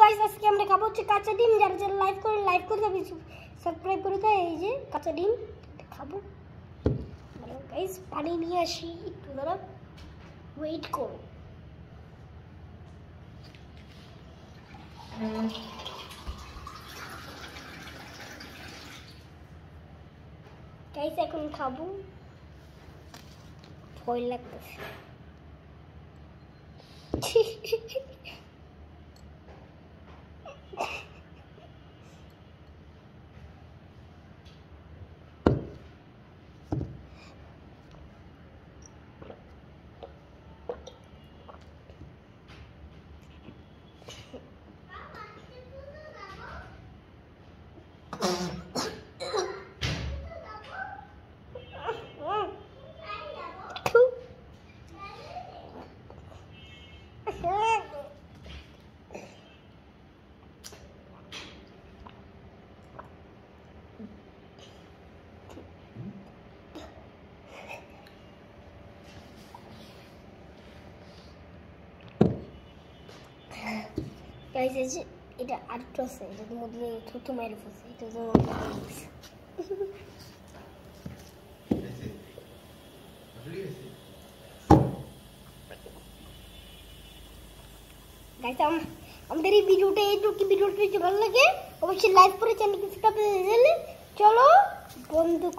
Guys আজকে আমরা খাবো হচ্ছে কাঁচা ডিম। যারা যারা লাইভ করে যাবে সাবস্ক্রাইব করে দাও। এই যে কাঁচা ডিম খাবো। গাইস পানি নিয়ে আসি, একটু দাঁড়া, ওয়েট করো। গাইস এখন খাবো, ভয় লাগতেছে। গাইস এই যে এটা আরেকটু আছে, এটার মধ্যে থুতু মেরে ফেলছে, এটা গাইস আমাদের এই ভিডিওটা যদি ভালো লাগে অবশ্যই লাইক করে চ্যানেলকে সাবস্ক্রাইব করে দিলে চলো বন্ধু।